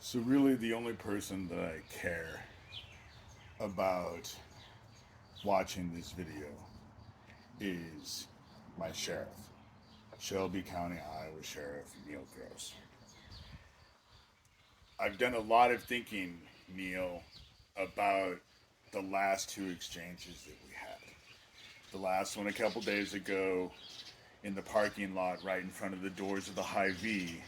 So really the only person that I care about watching this video is my sheriff, Shelby County, Iowa Sheriff Neil Gross. I've done a lot of thinking, Neil, about the last two exchanges that we had. The last one a couple days ago in the parking lot right in front of the doors of the Hy-Vee,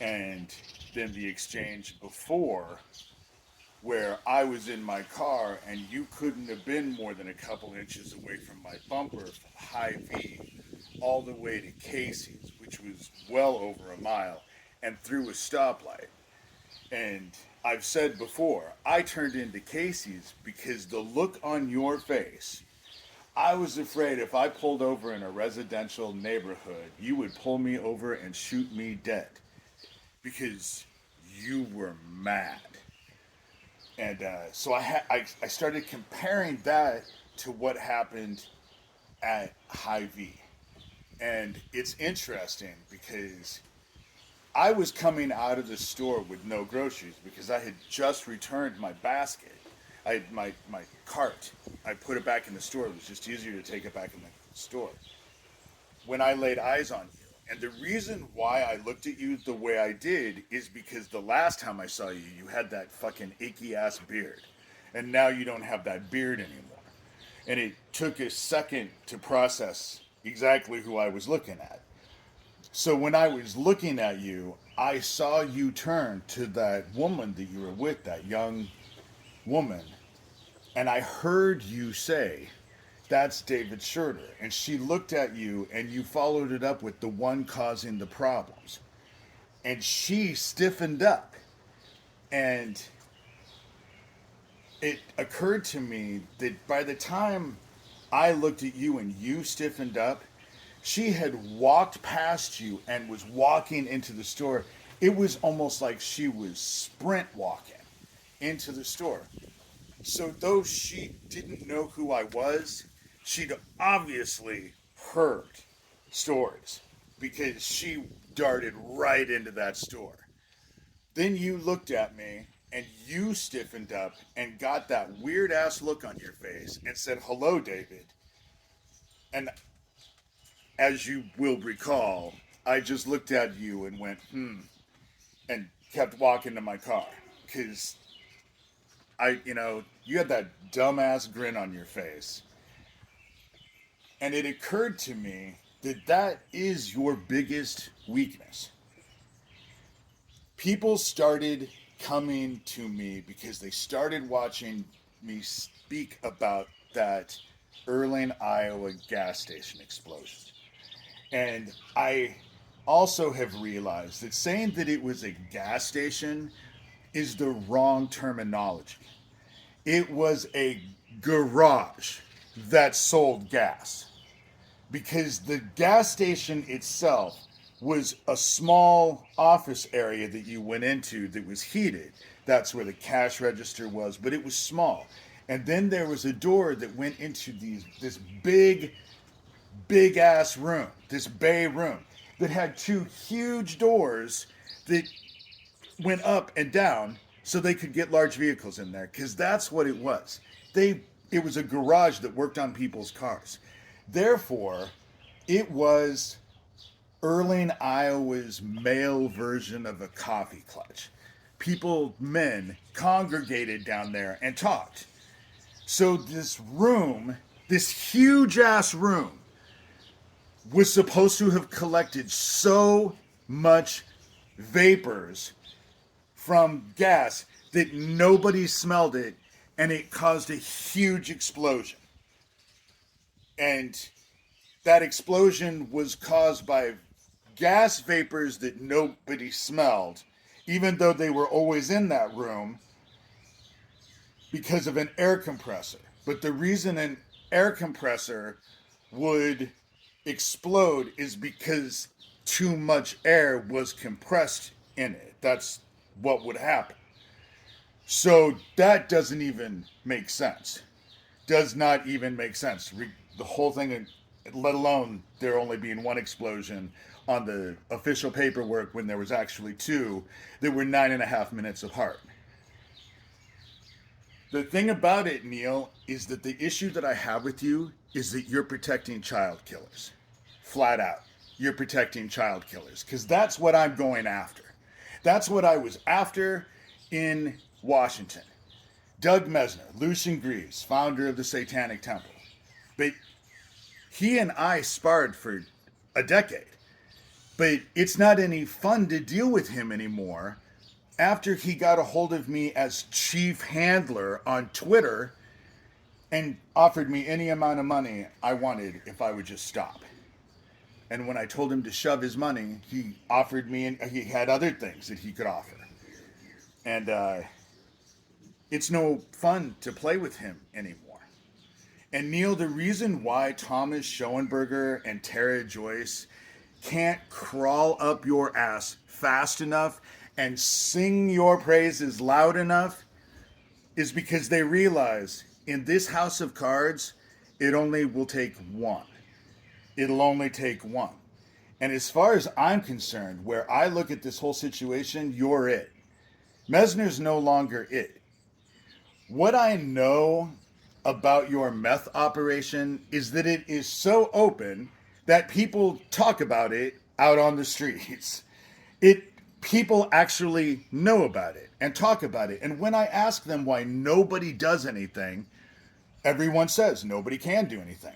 and then the exchange before where I was in my car and you couldn't have been more than a couple inches away from my bumper from Hy-Vee all the way to Casey's, which was well over a mile, and through a stoplight. And I've said before, I turned into Casey's because the look on your face, I was afraid if I pulled over in a residential neighborhood, you would pull me over and shoot me dead because you were mad. And so I started comparing that to what happened at Hy-Vee. And it's interesting because I was coming out of the store with no groceries because I had just returned my basket. I had my cart. I put it back in the store. It was just easier to take it back in the store. When I laid eyes on you. And the reason why I looked at you the way I did is because the last time I saw you, you had that fucking achy ass beard. And now you don't have that beard anymore. And it took a second to process exactly who I was looking at. So when I was looking at you, I saw you turn to that woman that you were with, that young woman, and I heard you say, "That's David Schurter." And she looked at you and you followed it up with the one causing the problems. And she stiffened up. And it occurred to me that by the time I looked at you and you stiffened up, she had walked past you and was walking into the store. It was almost like she was sprint walking into the store. So though she didn't know who I was, she'd obviously heard stories because she darted right into that store. Then you looked at me and you stiffened up and got that weird ass look on your face and said, "Hello, David." And as you will recall, I just looked at you and went, and kept walking to my car. Because you had that dumbass grin on your face. And it occurred to me that that is your biggest weakness. People started coming to me because they started watching me speak about that Erling, Iowa gas station explosion. And I also have realized that saying that it was a gas station is the wrong terminology. It was a garage that sold gas because the gas station itself was a small office area that you went into that was heated. That's where the cash register was, but it was small. And then there was a door that went into this big ass room, this bay room that had two huge doors that went up and down so they could get large vehicles in there because that's what it was. It was a garage that worked on people's cars. Therefore, it was Erling, Iowa's male version of a coffee clutch. Men congregated down there and talked. So this room, this huge ass room, was supposed to have collected so much vapors from gas that nobody smelled it, and it caused a huge explosion. And that explosion was caused by gas vapors that nobody smelled, even though they were always in that room, because of an air compressor. But the reason an air compressor would explode is because too much air was compressed in it. That's what would happen. So that doesn't even make sense. Does not even make sense. The whole thing, let alone there only being one explosion, on the official paperwork when there was actually two that were 9.5 minutes apart. The thing about it, Neil, is that the issue that I have with you is that you're protecting child killers. Flat out. You're protecting child killers. Because that's what I'm going after. That's what I was after in Washington. Doug Mesner, Lucian Greaves, founder of the Satanic Temple. But he and I sparred for a decade. But it's not any fun to deal with him anymore after he got a hold of me as chief handler on Twitter and offered me any amount of money I wanted if I would just stop. And when I told him to shove his money, he offered me, and he had other things that he could offer. And it's no fun to play with him anymore. And Neil, the reason why Thomas Schoenberger and Tara Joyce can't crawl up your ass fast enough and sing your praises loud enough is because they realize in this house of cards, it only will take one. It'll only take one. And as far as I'm concerned, where I look at this whole situation, you're it. Mesner's no longer it. What I know about your meth operation is that it is so open that people talk about it out on the streets. People actually know about it and talk about it. And when I ask them why nobody does anything, everyone says nobody can do anything.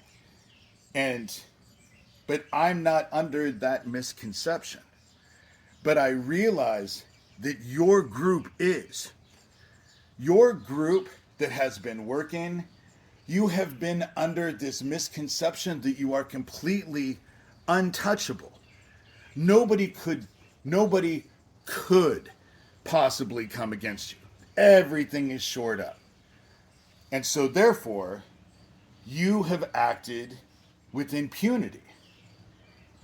But I'm not under that misconception. But I realize that your group is. Your group that has been working, you have been under this misconception that you are completely untouchable. Nobody could possibly come against you. Everything is shored up. And so therefore, you have acted with impunity.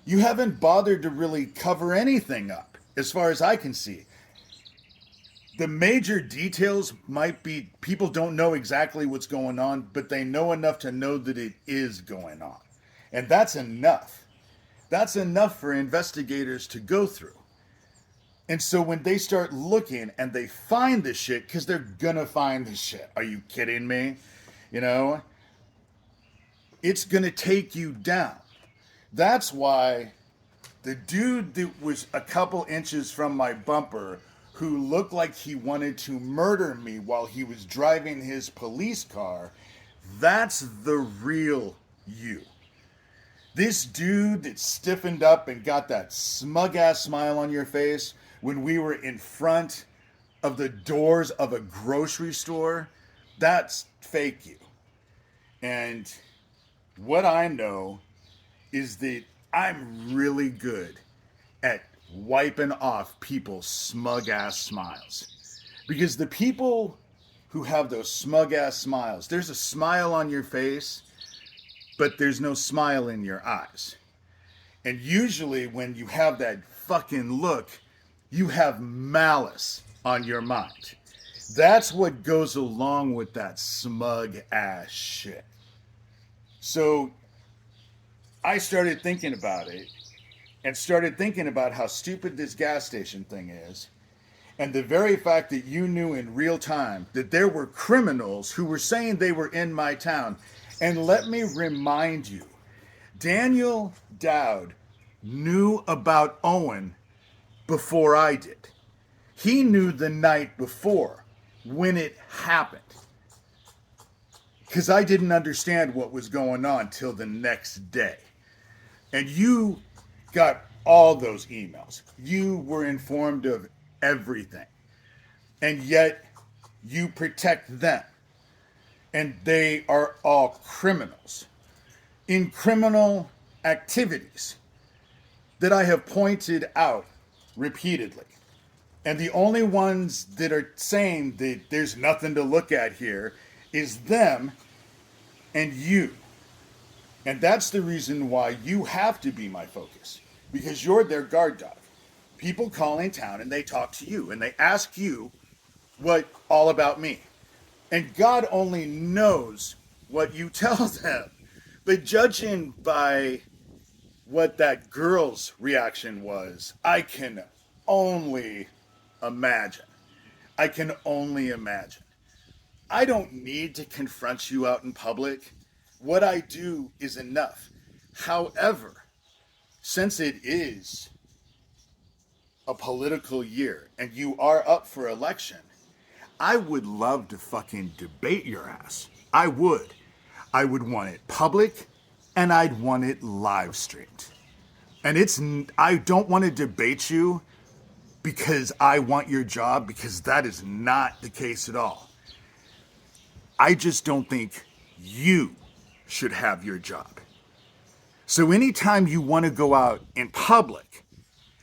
You haven't bothered to really cover anything up, as far as I can see. The major details might be people don't know exactly what's going on, but they know enough to know that it is going on. And that's enough. That's enough for investigators to go through. And so when they start looking and they find this shit, because they're gonna find this shit. Are you kidding me? You know? It's gonna take you down. That's why the dude that was a couple inches from my bumper, who looked like he wanted to murder me while he was driving his police car, that's the real you. This dude that stiffened up and got that smug ass smile on your face when we were in front of the doors of a grocery store, that's fake you. And what I know is that I'm really good at wiping off people's smug ass smiles. Because the people who have those smug ass smiles, there's a smile on your face, but there's no smile in your eyes. And usually when you have that fucking look, you have malice on your mind. That's what goes along with that smug ass shit. So I started thinking about it and started thinking about how stupid this gas station thing is. And the very fact that you knew in real time that there were criminals who were saying they were in my town. And let me remind you, Daniel Dowd knew about Owen before I did. He knew the night before when it happened. Because I didn't understand what was going on till the next day. And you got all those emails. You were informed of everything. And yet you protect them. And they are all criminals in criminal activities that I have pointed out repeatedly. And the only ones that are saying that there's nothing to look at here is them and you. And that's the reason why you have to be my focus, because you're their guard dog. People call in town and they talk to you and they ask you what all about me. And God only knows what you tell them. But judging by what that girl's reaction was, I can only imagine. I can only imagine. I don't need to confront you out in public. What I do is enough. However, since it is a political year and you are up for election, I would love to fucking debate your ass. I would. I would want it public and I'd want it live streamed. And I don't want to debate you because I want your job, because that is not the case at all. I just don't think you should have your job. So anytime you want to go out in public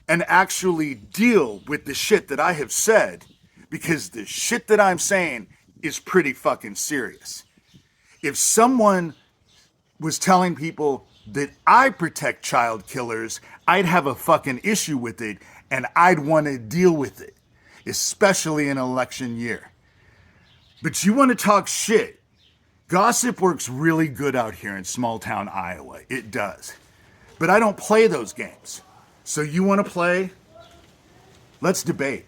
and actually deal with the shit that I have said, because the shit that I'm saying is pretty fucking serious. If someone was telling people that I protect child killers, I'd have a fucking issue with it and I'd want to deal with it, especially in an election year. But you want to talk shit. Gossip works really good out here in small town Iowa. It does. But I don't play those games. So you want to play? Let's debate.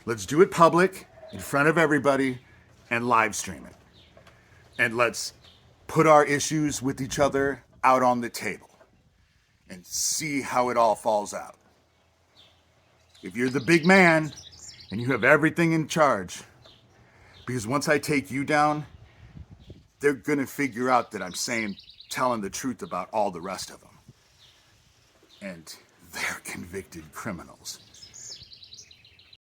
Let's do it public, in front of everybody, and live stream it. And let's put our issues with each other out on the table and see how it all falls out. If you're the big man and you have everything in charge, because once I take you down, they're gonna figure out that I'm telling the truth about all the rest of them. And they're convicted criminals.